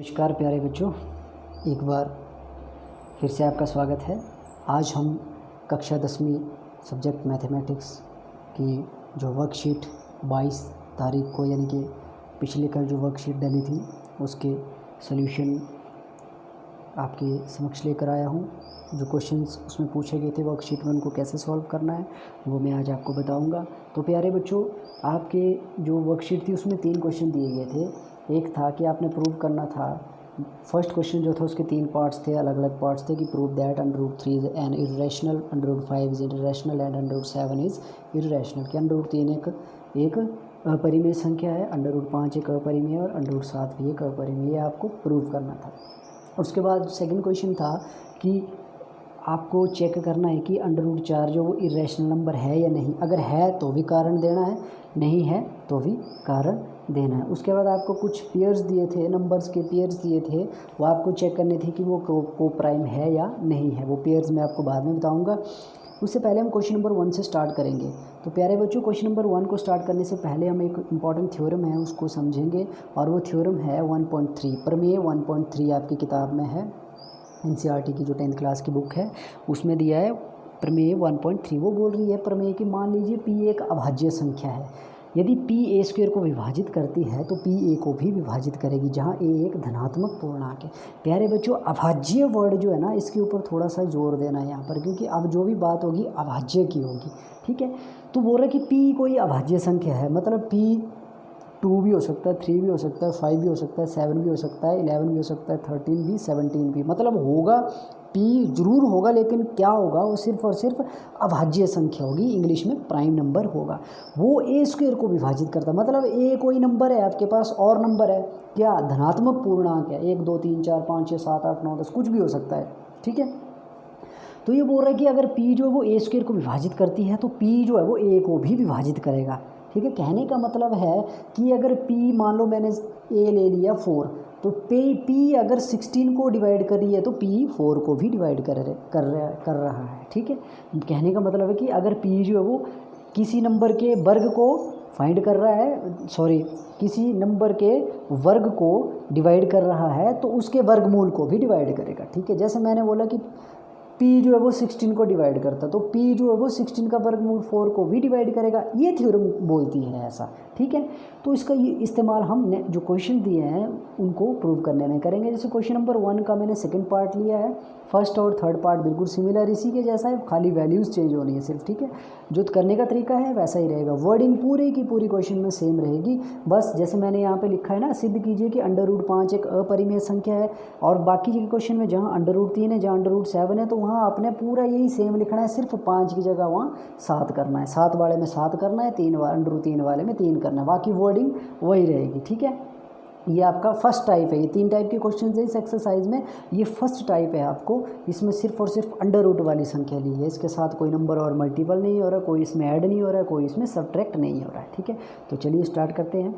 नमस्कार प्यारे बच्चों, एक बार फिर से आपका स्वागत है। आज हम कक्षा 10वीं सब्जेक्ट मैथमेटिक्स की जो वर्कशीट 22 तारीख को यानी कि पिछले कल जो वर्कशीट डली थी उसके सॉल्यूशन आपके समक्ष लेकर आया हूँ। जो क्वेश्चंस उसमें पूछे गए थे वर्कशीट में उनको कैसे सॉल्व करना है वो मैं आज आपको बताऊँगा। तो प्यारे बच्चों, आपके जो वर्कशीट थी उसमें 3 क्वेश्चन दिए गए थे। एक था कि आपने प्रूव करना था, फर्स्ट क्वेश्चन जो था उसके 3 पार्ट्स थे, अलग अलग पार्ट्स थे कि prove that √3 is an irrational, √5 is irrational and √7 is irrational. कि √3 एक अपरिमेय संख्या है, √5 एक अपरिमेय और √7 भी एक अपरिमेय, आपको प्रूव करना था। उसके बाद सेकंड क्वेश्चन था कि आपको चेक करना है कि √4 जो वो इर्रेशनल नंबर है या नहीं। अगर है तो भी कारण देना है, नहीं है तो भी कारण देना है। उसके बाद आपको कुछ पेयर्स दिए थे, नंबर्स के पेयर्स दिए थे, वो आपको चेक करने थे कि वो को प्राइम है या नहीं है। वो पेयर्स मैं आपको बाद में बताऊंगा। उससे पहले हम क्वेश्चन नंबर 1 से स्टार्ट करेंगे। तो प्यारे बच्चों, क्वेश्चन नंबर 1 को स्टार्ट करने से पहले हम एक इम्पॉर्टेंट थ्योरम है उसको समझेंगे, और वो थ्योरम है 1.3, प्रमेय 1.3 आपकी किताब में है। NCERT की जो 10th क्लास की बुक है उसमें दिया है प्रमेय 1.3। वो बोल रही है प्रमेय कि मान लीजिए P एक अभाज्य संख्या है, यदि P a² को विभाजित करती है तो P a को भी विभाजित करेगी, जहाँ a एक धनात्मक पूर्णांक है। प्यारे बच्चों, अभाज्य वर्ड जो है ना, इसके ऊपर थोड़ा सा जोर देना है यहाँ पर, क्योंकि अब जो भी बात होगी अभाज्य की होगी, ठीक है। तो बोल रहा है कि P कोई अभाज्य संख्या है, मतलब P 2 भी हो सकता है, 3 भी हो सकता है, 5 भी हो सकता है, 7 भी हो सकता है, 11 भी हो सकता है, 13 भी, 17 भी, मतलब होगा P जरूर होगा, लेकिन क्या होगा, वो सिर्फ और सिर्फ अभाज्य संख्या होगी, इंग्लिश में प्राइम नंबर होगा। वो a² को विभाजित करता है, मतलब a कोई नंबर है आपके पास, और नंबर है क्या, धनात्मक पूर्णांक है, 1 2 3 4 5 6 7 8 9 10 कुछ भी हो सकता है, ठीक है। तो ये बोल रहा है कि अगर P जो है वो a² को विभाजित करती है तो P जो है वो a को भी विभाजित करेगा, ठीक है। कहने का मतलब है कि अगर P, मान लो मैंने a ले लिया 4, तो P अगर 16 को डिवाइड कर रही है तो P 4 को भी डिवाइड कर रहा है, ठीक है। कहने का मतलब है कि अगर P जो है वो किसी नंबर के वर्ग को फाइंड कर रहा है, किसी नंबर के वर्ग को डिवाइड कर रहा है तो उसके वर्गमूल को भी डिवाइड करेगा, ठीक है। जैसे मैंने बोला कि P जो है वो 16 को डिवाइड करता, तो P जो है वो 16 का वर्गमूल 4 को भी डिवाइड करेगा, ये थ्योरम बोलती है ऐसा, ठीक है। तो इसका ये इस्तेमाल हमने जो क्वेश्चन दिए हैं उनको प्रूव करने में करेंगे। जैसे क्वेश्चन नंबर 1 का मैंने सेकंड पार्ट लिया है, फर्स्ट और थर्ड पार्ट बिल्कुल सिमिलर इसी के जैसा है, खाली वैल्यूज़ चेंज होनी है सिर्फ, ठीक है। जो करने का तरीका है वैसा ही रहेगा, वर्डिंग पूरी की पूरी क्वेश्चन में सेम रहेगी। बस जैसे मैंने यहाँ पे लिखा है ना, सिद्ध कीजिए कि √5 एक अपरिमेय संख्या है, और बाकी के क्वेश्चन में जहाँ √3 है, जहाँ √7 है, तो वहाँ आपने पूरा यही सेम लिखना है, सिर्फ 5 की जगह वहाँ 7 करना है, 7 वाले में 7 करना है, 3 वाले में 3 करना है, बाकी वर्डिंग वही रहेगी, ठीक है। ये आपका फर्स्ट टाइप है, ये 3 टाइप के क्वेश्चन है इस एक्सरसाइज में, ये फर्स्ट टाइप है आपको। इसमें सिर्फ और सिर्फ अंडर वाली संख्या ली है, इसके साथ कोई नंबर और मल्टीपल नहीं हो रहा, कोई इसमें ऐड नहीं हो रहा है, कोई इसमें सब्ट्रैक्ट नहीं हो रहा है, ठीक है। तो चलिए स्टार्ट करते हैं।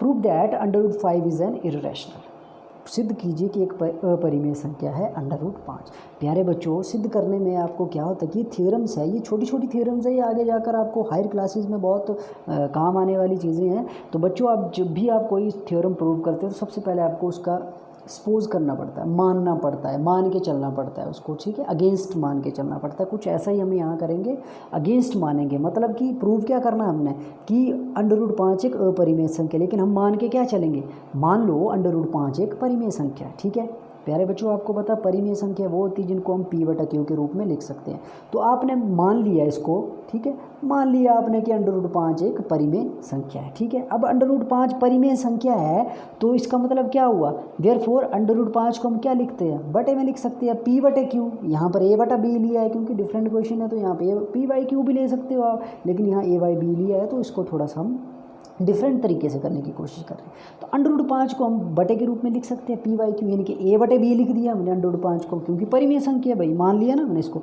Prove that √5 is an irrational. सिद्ध कीजिए कि एक अपरिमेय संख्या है √5। प्यारे बच्चों, सिद्ध करने में आपको क्या होता है कि थ्योरम्स है, ये छोटी छोटी थ्योरम्स है, ये आगे जाकर आपको हायर क्लासेस में बहुत काम आने वाली चीज़ें हैं। तो बच्चों, आप जब भी आप कोई थ्योरम प्रूव करते हो तो सबसे पहले आपको उसका सपोज करना पड़ता है, मानना पड़ता है, मान के चलना पड़ता है उसको, ठीक है। अगेंस्ट मान के चलना पड़ता है, कुछ ऐसा ही हम यहाँ करेंगे, अगेंस्ट मानेंगे। मतलब कि प्रूव क्या करना है हमने कि √5 एक अपरिमेय संख्या, लेकिन हम मान के क्या चलेंगे, मान लो √5 एक परिमेय संख्या है, ठीक है। प्यारे बच्चों, आपको पता परिमेय संख्या वो होती है जिनको हम P/Q के रूप में लिख सकते हैं। तो आपने मान लिया इसको, ठीक है, मान लिया आपने कि √5 एक परिमेय संख्या है, ठीक है। अब √5 परिमेय संख्या है तो इसका मतलब क्या हुआ, देयरफॉर √5 को हम क्या लिखते हैं, बटे में लिख सकते हैं, P/Q। यहाँ पर A/B लिया है क्योंकि डिफरेंट क्वेश्चन है, तो यहाँ पे P/Q भी ले सकते हो आप, लेकिन यहाँ A/B लिया है तो इसको थोड़ा सा हम डिफरेंट तरीके से करने की कोशिश कर रहे हैं। तो √5 को हम बटे के रूप में लिख सकते हैं, P/Q, यानी कि A/B लिख दिया हमने √5 को, क्योंकि परिमेय संख्या भाई मान लिया ना हमने इसको।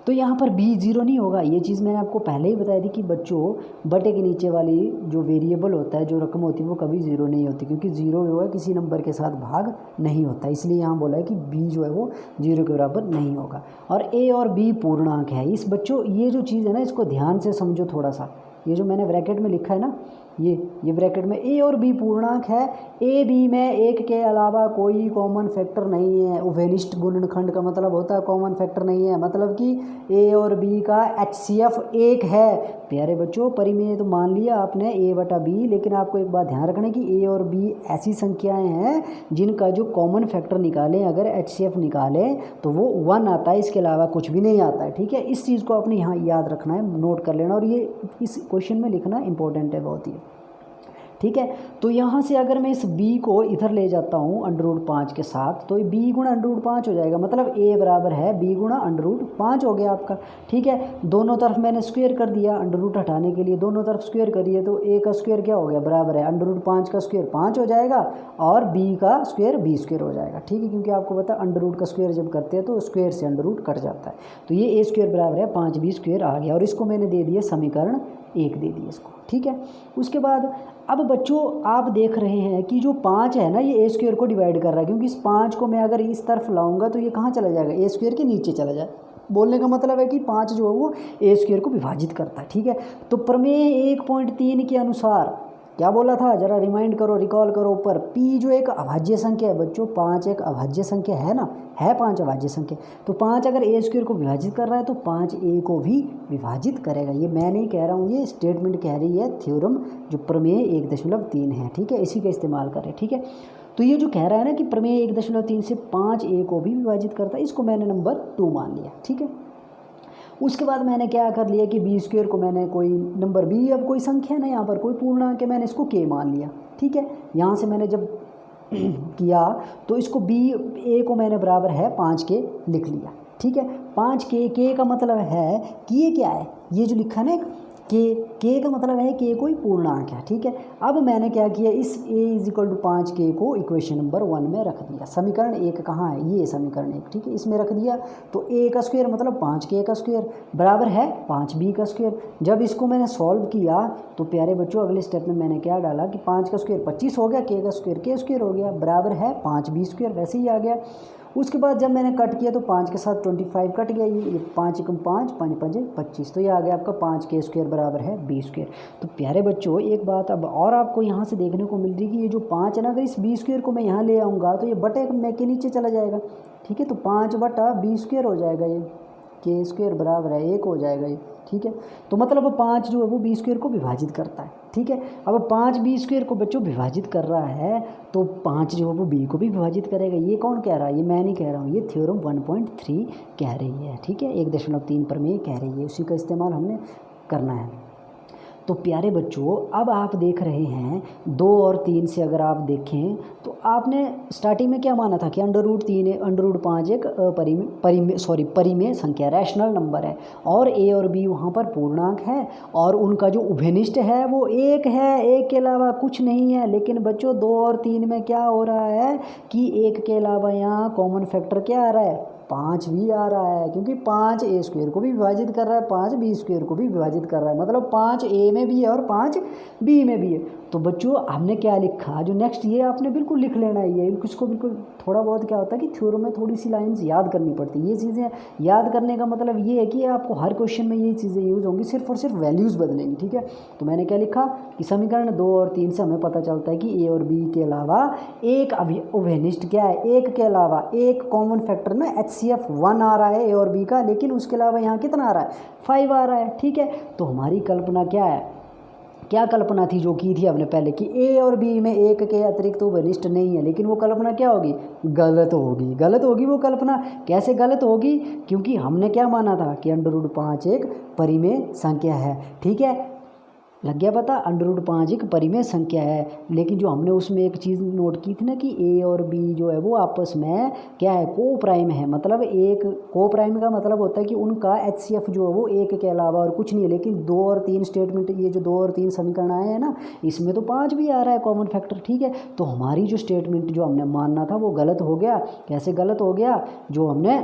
तो यहाँ पर B 0 नहीं होगा, ये चीज़ मैंने आपको पहले ही बताई थी कि बच्चों बटे के नीचे वाली जो वेरिएबल होता है, जो रकम होती है, वो कभी 0 नहीं होती, क्योंकि 0 जो है किसी नंबर के साथ भाग नहीं होता, इसलिए यहाँ बोला है कि B जो है वो 0 के बराबर नहीं होगा। और A और B पूर्णांक है। इस बच्चों, ये जो चीज़ है ना, इसको ध्यान से समझो थोड़ा सा, ये जो मैंने ब्रैकेट में लिखा है ना, ये ब्रैकेट में ए और बी पूर्णांक है, ए बी में एक के अलावा कोई कॉमन फैक्टर नहीं है। उभयनिष्ठ गुणनखंड का मतलब होता है कॉमन फैक्टर नहीं है, मतलब कि ए और बी का HCF 1 है। प्यारे बच्चों परिमेय तो मान लिया आपने a/b, लेकिन आपको एक बात ध्यान रखना कि ए और बी ऐसी संख्याएं हैं जिनका जो कॉमन फैक्टर निकालें, अगर HCF निकालें तो वो 1 आता है, इसके अलावा कुछ भी नहीं आता है। ठीक है, इस चीज़ को आपने यहाँ याद रखना है, नोट कर लेना, और ये इस क्वेश्चन में लिखना इंपॉर्टेंट है बहुत ही। ठीक है, तो यहाँ से अगर मैं इस b को इधर ले जाता हूँ √5 के साथ, तो ये b गुणा √5 हो जाएगा, मतलब a बराबर है b गुणा √5 हो गया आपका। ठीक है, दोनों तरफ मैंने स्क्वायर कर दिया, अंडर हटाने के लिए दोनों तरफ स्क्वायर करिए, तो a का स्क्वायर क्या हो गया, बराबर है √5 का स्क्वायर 5 हो जाएगा, और b का स्क्वायर b स्क्वायर हो जाएगा। ठीक है, क्योंकि आपको पता है अंडर का स्क्वायर जब करते हैं तो स्क्वायर से अंडर कट जाता है, तो ये a स्क्वायर बराबर है 5b स्क्वायर आ गया, और इसको मैंने दे दिया समीकरण 1 दे दिया इसको। ठीक है, उसके बाद अब बच्चों आप देख रहे हैं कि जो 5 है ना, ये a स्क्वायर को डिवाइड कर रहा है, क्योंकि इस 5 को मैं अगर इस तरफ लाऊंगा तो ये कहाँ चला जाएगा, a स्क्वायर के नीचे चला जाए। बोलने का मतलब है कि 5 जो है वो a स्क्वायर को विभाजित करता है। ठीक है, तो प्रमेय 1.3 के अनुसार क्या बोला था, जरा रिमाइंड करो, रिकॉल करो ऊपर। p जो एक अभाज्य संख्या है बच्चों, 5 एक अभाज्य संख्या है ना, है 5 अभाज्य संख्या, तो 5 अगर a स्क्वायर को विभाजित कर रहा है तो 5 a को भी विभाजित करेगा। ये मैं नहीं कह रहा हूँ, ये स्टेटमेंट कह रही है थ्योरम, जो प्रमेय 1.3 है। ठीक है, इसी का इस्तेमाल करें। ठीक है, तो ये जो कह रहा है ना कि प्रमेय 1.3 से 5 a को भी विभाजित करता है, इसको मैंने नंबर 2 मान लिया। ठीक है, उसके बाद मैंने क्या कर लिया कि b स्क्वायर को मैंने कोई नंबर b, अब कोई संख्या ना यहाँ पर कोई पूर्णांक है, मैंने इसको k मान लिया। ठीक है, यहाँ से मैंने जब किया तो इसको b a को मैंने बराबर है 5k लिख लिया। ठीक है, 5k का मतलब है कि ये क्या है, ये जो लिखा है ना k का मतलब है कि कोई पूर्णांक है। ठीक है, अब मैंने क्या किया, इस a = 5k को इक्वेशन नंबर 1 में रख दिया। समीकरण 1 कहाँ है, ये समीकरण 1। ठीक है, इसमें रख दिया, तो a का स्क्वायर मतलब 5k का स्क्वायर बराबर है 5b का स्क्वायर। जब इसको मैंने सॉल्व किया तो प्यारे बच्चों अगले स्टेप में मैंने क्या डाला कि 5 का स्क्वायर 25 हो गया, k का स्क्वायर k स्क्वायर हो गया, बराबर है 5b स्क्वायर, वैसे ही आ गया। उसके बाद जब मैंने कट किया तो 5 के साथ 25 कट गया, ये 5 × 5 5 5 25, तो ये आ गया आपका 5k स्क्वायर बराबर है b स्क्वायर। तो प्यारे बच्चों एक बात अब और आपको यहाँ से देखने को मिल रही कि ये जो 5 है ना, अगर इस b स्क्वायर को मैं यहाँ ले आऊँगा तो ये बटे में के नीचे चला जाएगा। ठीक है, तो 5/b स्क्वायर हो जाएगा, ये k स्क्वायर बराबर है 1 हो जाएगा ये। ठीक है, तो मतलब 5 जो है वो b स्क्वायर को विभाजित करता है। ठीक है, अब 5 b स्क्वायर को बच्चों विभाजित कर रहा है तो 5 जो है वो b को भी विभाजित करेगा। ये कौन कह रहा है, ये मैं नहीं कह रहा हूँ, ये थ्योरम 1.3 कह रही है। ठीक है, 1.3 प्रमेय कह रही है, उसी का इस्तेमाल हमने करना है। तो प्यारे बच्चों अब आप देख रहे हैं 2 और 3 से अगर आप देखें तो आपने स्टार्टिंग में क्या माना था कि √5 एक परिमेय संख्या रैशनल नंबर है, और a और b वहाँ पर पूर्णांक है, और उनका जो उभयनिष्ठ है वो 1 है, 1 के अलावा कुछ नहीं है। लेकिन बच्चों 2 और 3 में क्या हो रहा है कि 1 के अलावा यहाँ कॉमन फैक्टर क्या आ रहा है, 5 भी आ रहा है, क्योंकि 5 a स्क्वायर को भी विभाजित कर रहा है, 5 b स्क्वायर को भी विभाजित कर रहा है, मतलब 5 a में भी है और 5 b में भी है। तो बच्चों हमने क्या लिखा, जो नेक्स्ट ये आपने बिल्कुल लिख लेना है, ये इसको बिल्कुल थोड़ा बहुत क्या होता है कि थ्योरम में थोड़ी सी लाइंस याद करनी पड़ती है। ये चीज़ें याद करने का मतलब ये है कि आपको हर क्वेश्चन में ये चीज़ें यूज़ होंगी, सिर्फ और सिर्फ वैल्यूज़ बदलेंगी। ठीक है, तो मैंने क्या लिखा कि समीकरण 2 और 3 से हमें पता चलता है कि a और b के अलावा एक उभयनिष्ठ क्या है, एक के अलावा एक कॉमन फैक्टर ना HCF 1 आ रहा है a और b का, लेकिन उसके अलावा यहाँ कितना आ रहा है, 5 आ रहा है। ठीक है, तो हमारी कल्पना क्या है, क्या कल्पना थी जो की थी आपने पहले कि a और b में एक के अतिरिक्त उभयनिष्ठ नहीं है, लेकिन वो कल्पना क्या होगी, गलत होगी। गलत होगी वो कल्पना, कैसे गलत होगी, क्योंकि हमने क्या माना था कि √5 एक परिमेय संख्या है। ठीक है, लग गया पता, √5 एक परिमेय संख्या है, लेकिन जो हमने उसमें एक चीज़ नोट की थी ना कि a और b जो है वो आपस में क्या है, को प्राइम है। मतलब एक को प्राइम का मतलब होता है कि उनका HCF जो है वो 1 के अलावा और कुछ नहीं है। लेकिन 2 और 3 स्टेटमेंट, ये जो 2 और 3 समीकरण आए हैं ना, इसमें तो 5 भी आ रहा है कॉमन फैक्टर। ठीक है, तो हमारी जो स्टेटमेंट जो हमने मानना था वो गलत हो गया। कैसे गलत हो गया, जो हमने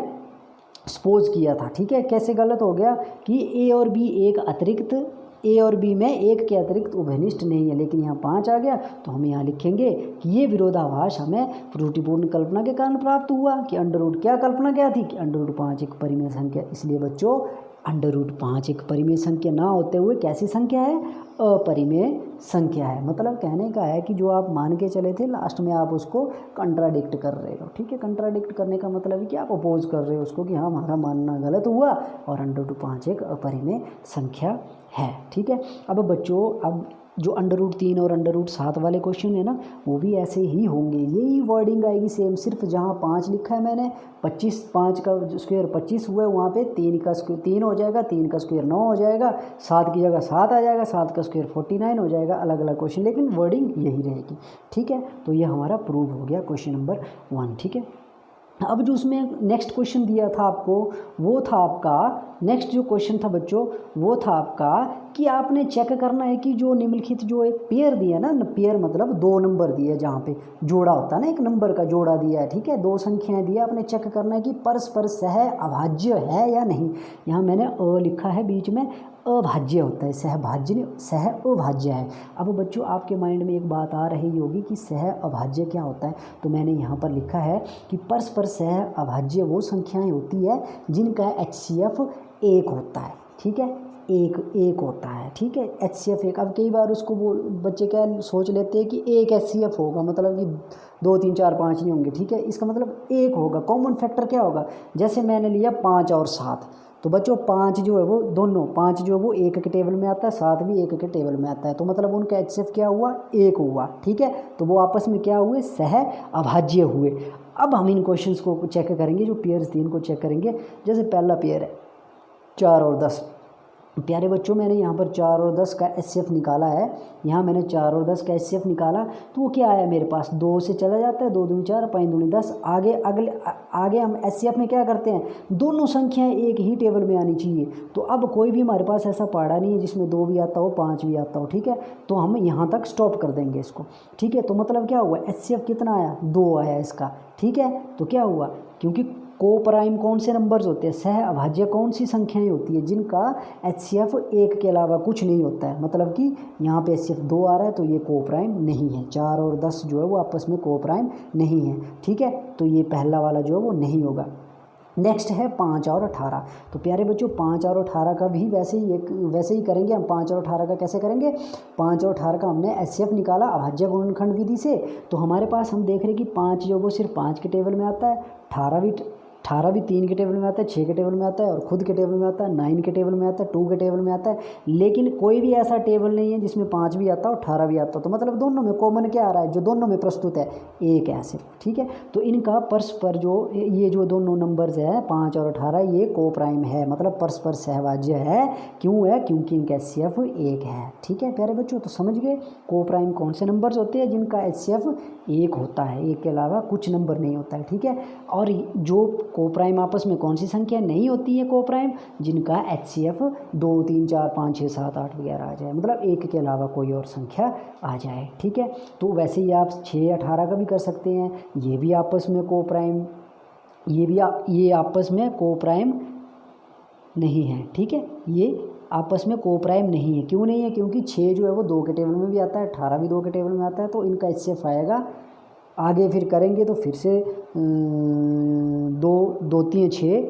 सपोज किया था। ठीक है, कैसे गलत हो गया कि a और b एक अतिरिक्त, a और b में एक के अतिरिक्त उभयनिष्ठ नहीं है, लेकिन यहाँ 5 आ गया, तो हम यहाँ लिखेंगे कि ये विरोधाभास हमें त्रुटिपूर्ण कल्पना के कारण प्राप्त हुआ कि अंडर रूट क्या कल्पना क्या थी कि √5 एक परिमेय संख्या। इसलिए बच्चों √5 एक परिमेय संख्या ना होते हुए कैसी संख्या है, अपरिमेय संख्या है। मतलब कहने का है कि जो आप मान के चले थे लास्ट में आप उसको कंट्राडिक्ट कर रहे हो, ठीक है। कंट्राडिक्ट करने का मतलब है कि आप अपोज कर रहे हो उसको कि हाँ हमारा मानना गलत हुआ और √5 एक अपरिमेय संख्या है, ठीक है। अब बच्चों अब जो √3 और √7 वाले क्वेश्चन है ना वो भी ऐसे ही होंगे, यही वर्डिंग आएगी सेम, सिर्फ जहाँ 5 लिखा है मैंने 25, 5 का स्क्वायर 25 हुआ है, वहाँ पे 3 का स्क्वायर 3 हो जाएगा, 3 का स्क्वायर 9 हो जाएगा, 7 की जगह 7 आ जाएगा, 7 का स्क्वायर 49 हो जाएगा। अलग अलग क्वेश्चन लेकिन वर्डिंग यही रहेगी, ठीक है। तो ये हमारा प्रूव हो गया क्वेश्चन नंबर 1, ठीक है। अब जो उसमें नेक्स्ट क्वेश्चन दिया था आपको वो था आपका, नेक्स्ट जो क्वेश्चन था बच्चों वो था आपका कि आपने चेक करना है कि जो निम्नलिखित जो एक पेयर दिया ना, पेयर मतलब 2 नंबर दिए जहाँ पे जोड़ा होता है ना, एक नंबर का जोड़ा दिया है, ठीक है, 2 संख्याएं दिया, आपने चेक करना है कि परस्पर सह अभाज्य है या नहीं। यहाँ मैंने अ लिखा है बीच में, अभाज्य होता है, सहभाज्य नहीं, सह अभाज्य है। अब बच्चों आपके माइंड में एक बात आ रही होगी कि सह अभाज्य क्या होता है, तो मैंने यहाँ पर लिखा है कि परस्पर सह अभाज्य वो संख्याएं होती है जिनका HCF 1 होता है, ठीक है, एक होता है, ठीक है, HCF 1। अब कई बार उसको वो बच्चे क्या सोच लेते हैं कि एक HCF होगा, मतलब कि 2 3 4 5 नहीं होंगे, ठीक है, इसका मतलब 1 होगा। कॉमन फैक्टर क्या होगा, जैसे मैंने लिया 5 और 7, तो बच्चों 5 जो है वो दोनों 5 जो है वो 1 के टेबल में आता है, 7 भी 1 के टेबल में आता है, तो मतलब उनका HCF क्या हुआ, 1 हुआ, ठीक है। तो वो आपस में क्या हुए, सह अभाज्य हुए। अब हम इन क्वेश्चंस को चेक करेंगे, जो पेयर्स थी इनको चेक करेंगे। जैसे पहला पेयर है 4 और 10, प्यारे बच्चों मैंने यहाँ पर 4 और 10 का HCF निकाला है, यहाँ मैंने 4 और 10 का HCF निकाला, तो वो क्या आया मेरे पास, 2 से चला जाता है, 2 दूनी 4 5 दूनी 10। आगे हम HCF में क्या करते हैं, दोनों संख्याएं एक ही टेबल में आनी चाहिए। तो अब कोई भी हमारे पास ऐसा पढ़ा नहीं है जिसमें 2 भी आता हो 5 भी आता हो, ठीक है, तो हम यहाँ तक स्टॉप कर देंगे इसको, ठीक है। तो मतलब क्या हुआ, HCF कितना आया, 2 आया इसका, ठीक है। तो क्या हुआ, क्योंकि को प्राइम कौन से नंबर्स होते हैं, सह अभाज्य कौन सी संख्याएं होती है जिनका HCF 1 के अलावा कुछ नहीं होता है, मतलब कि यहाँ पे HCF 2 आ रहा है तो ये को प्राइम नहीं है। 4 और 10 जो है वो आपस में को प्राइम नहीं है, ठीक है, तो ये पहला वाला जो है वो नहीं होगा। नेक्स्ट है 5 और 18। तो प्यारे बच्चों 5 और 18 का भी वैसे ही करेंगे हम। 5 और 18 का कैसे करेंगे, 5 और 18 का हमने HCF निकाला अभाज्य गुणनखंड विधि से, तो हमारे पास हम देख रहे हैं कि 5 जो वो सिर्फ 5 के टेबल में आता है, 18 भी 3 के टेबल में आता है, 6 के टेबल में आता है और खुद के टेबल में आता है, 9 के टेबल में आता है, 2 के टेबल में आता है। लेकिन कोई भी ऐसा टेबल नहीं है जिसमें 5 भी आता हो 18 भी आता हो, तो मतलब दोनों में कॉमन क्या आ रहा है, जो दोनों में प्रस्तुत है 1 है सिर्फ, ठीक है। तो इनका परस्पर जो ये जो दोनों नंबर्स है 5 और 18 ये को प्राइम है, मतलब परस्पर सहभाज्य है। क्यों है, क्योंकि इनका HCF 1 है, ठीक है प्यारे बच्चों। तो समझ गए को प्राइम कौन से नंबर्स होते हैं जिनका HCF 1 होता है, 1 के अलावा कुछ नंबर नहीं होता है, ठीक है। और जो को प्राइम आपस में कौन सी संख्या नहीं होती है को प्राइम, जिनका HCF 2 3 4 5 6 7 8 वगैरह आ जाए, मतलब 1 के अलावा कोई और संख्या आ जाए, ठीक है। तो वैसे ही आप 6 18 का भी कर सकते हैं, ये भी आपस में को प्राइम, ये आपस में को प्राइम नहीं है, ठीक है, ये आपस में को प्राइम नहीं है। क्यों नहीं है, क्योंकि 6 जो है वो 2 के टेबल में भी आता है, 18 भी 2 के टेबल में आता है, तो इनका HCF आएगा। आगे फिर करेंगे तो फिर से 2 3 6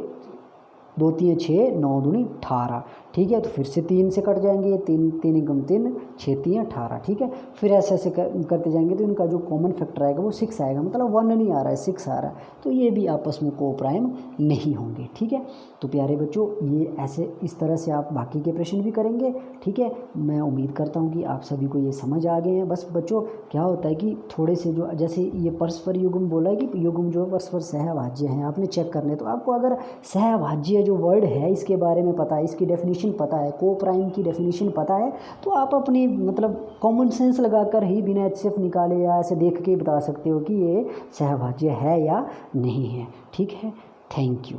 2 3 6 9 दूनी 18, ठीक है। तो फिर से 3 से कट जाएंगे, 3 3 एकम 3 6 3 18, ठीक है। फिर ऐसे ऐसे करते जाएंगे तो इनका जो कॉमन फैक्टर आएगा वो 6 आएगा, मतलब 1 नहीं आ रहा है 6 आ रहा है, तो ये भी आपस में को प्राइम नहीं होंगे, ठीक है। तो प्यारे बच्चों ये ऐसे इस तरह से आप बाकी के प्रश्न भी करेंगे, ठीक है। मैं उम्मीद करता हूँ कि आप सभी को ये समझ आ गए हैं। बस बच्चों क्या होता है कि थोड़े से जो जैसे ये परस्पर युग्म बोला है कि युग्म जो परस्पर सहभाज्य हैं, आपने चेक करने, तो आपको अगर सहभाज्य जो वर्ड है इसके बारे में पता है, इसकी डेफिनेशन पता है, को प्राइम की डेफिनेशन पता है, तो आप अपनी मतलब कॉमन सेंस लगाकर ही बिना HCF निकाले या ऐसे देख के बता सकते हो कि ये सहभाज्य है या नहीं है, ठीक है। Thank you.